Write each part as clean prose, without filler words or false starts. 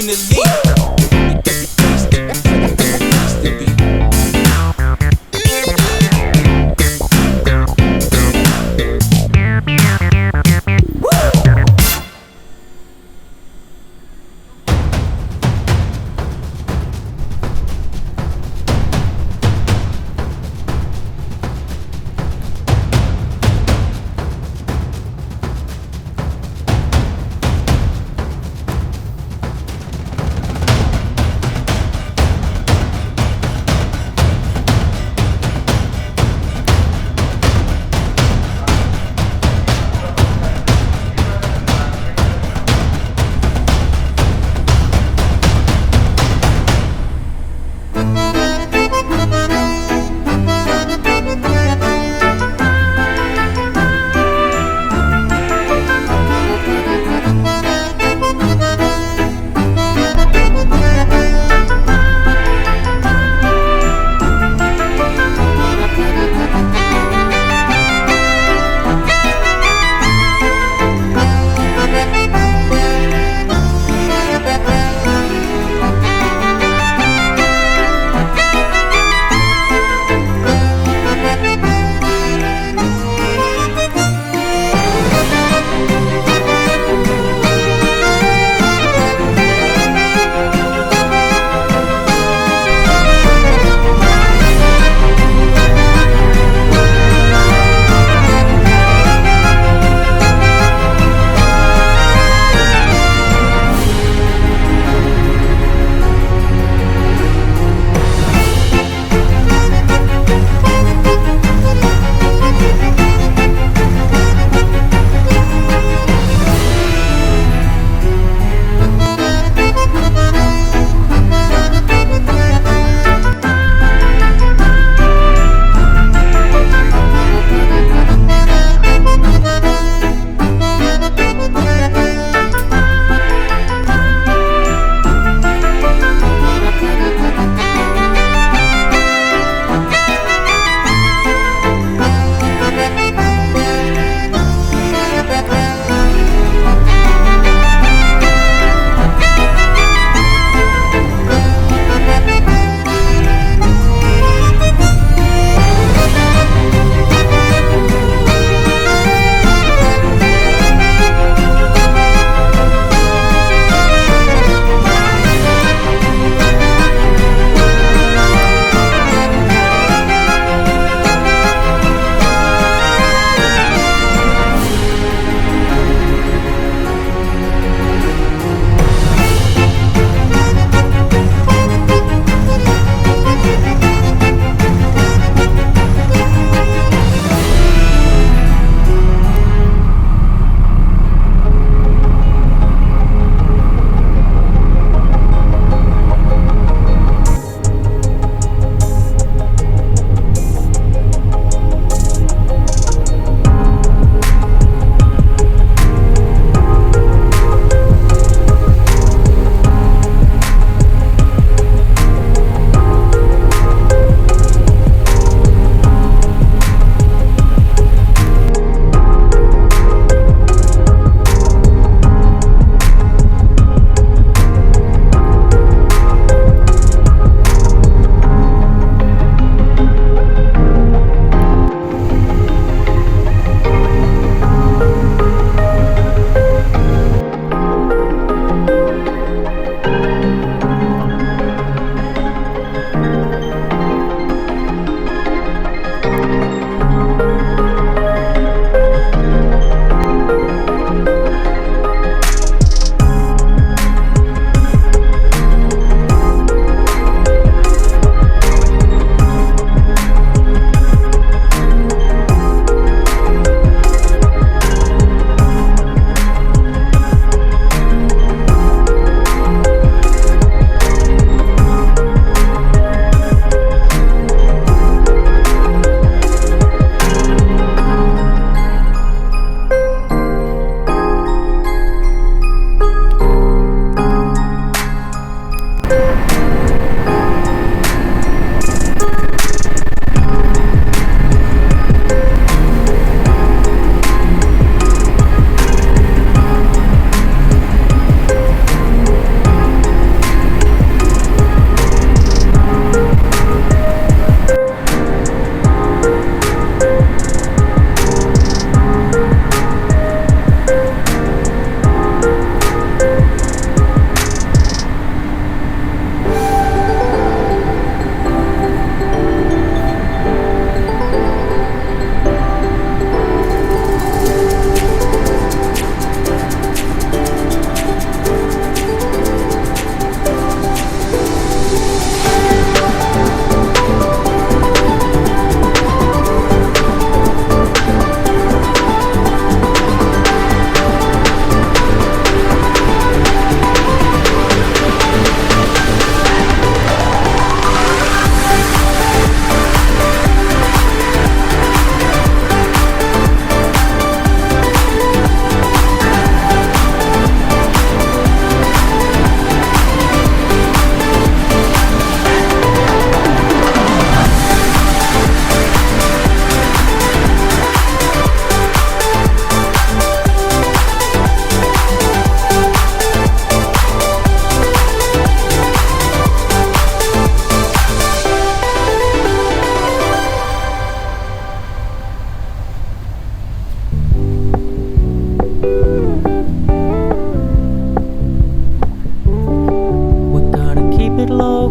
the lead.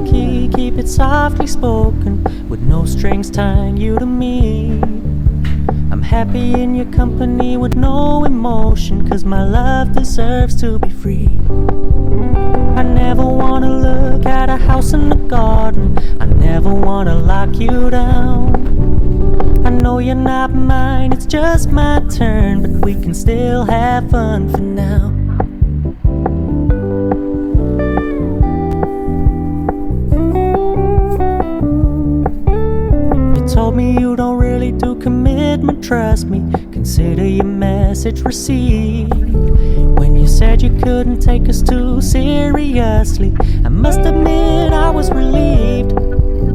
key, keep it softly spoken, with no strings tying you to me. I'm happy in your company with no emotion, 'cause my love deserves to be free. I never wanna look at a house in the garden, I never wanna lock you down. I know you're not mine, it's just my turn, but we can still have fun for now. You told me you don't really do commitment, trust me, consider your message received. When you said you couldn't take us too seriously, I must admit I was relieved.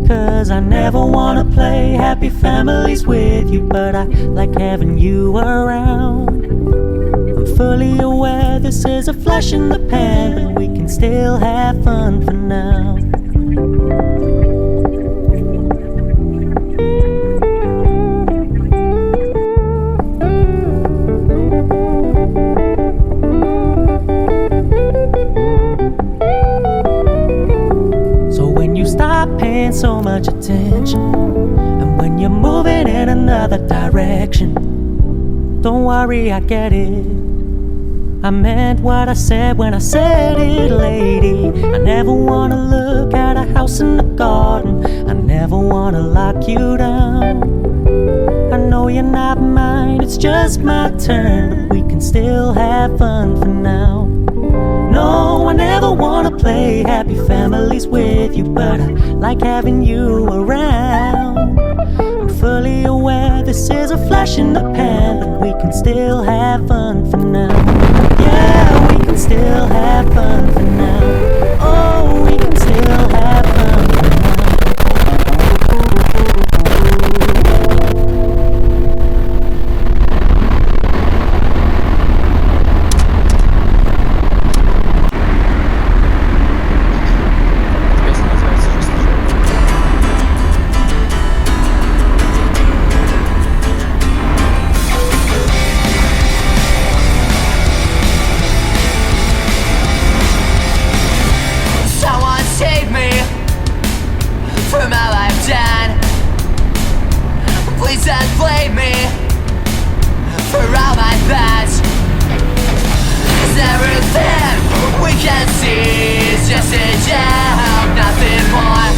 'Cause I never wanna play happy families with you, but I like having you around. I'm fully aware this is a flash in the pan, but we can still have fun for now. Paying so much attention, and when you're moving in another direction, don't worry, I get it. I meant what I said when I said it, lady. I never wanna look at a house in the garden, I never wanna lock you down. I know you're not mine, it's just my turn, but we can still have fun for now. No, I never wanna play happy families with you, but I like having you around. I'm fully aware this is a flash in the pan, but we can still have fun for now. Yeah, we can still have fun for now. Oh, we can still have fun for now. Please don't blame me for all my bad. 'Cause everything we can see is just a job, nothing more.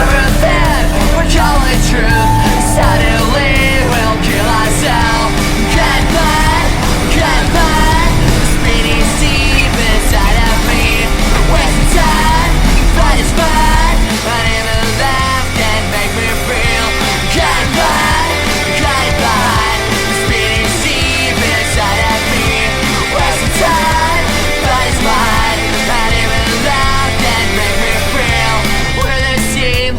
Everything we're calling truth suddenly will kill ourselves. Can't find the spinning deep inside of me. Wasting time, but it's fine. Not even left can make me feel. Can't find the spinning deep inside of me. Wasting time, but it's fine. Not even left can make me feel. We're the team,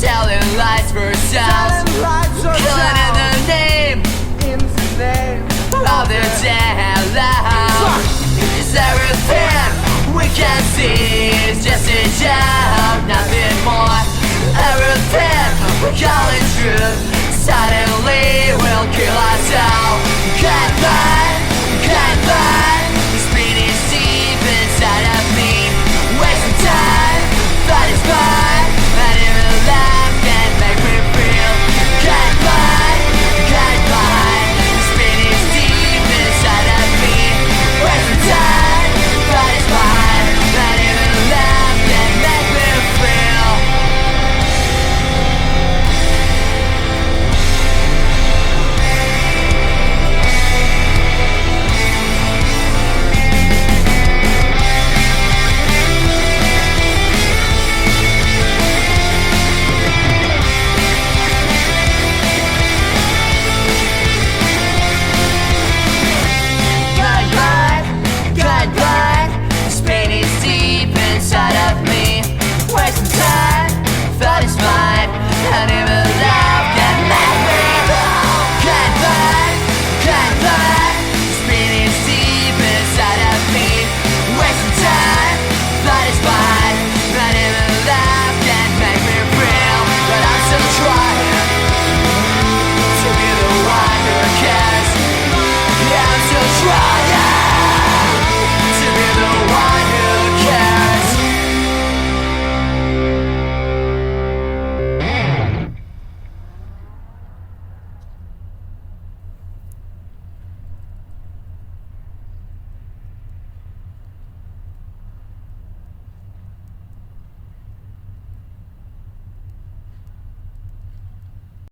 selling lies for ourselves, killing in the name of the damn loud. Is everything we can see is just a job, nothing more. Everything we call it truth suddenly will kill ourselves. Can't find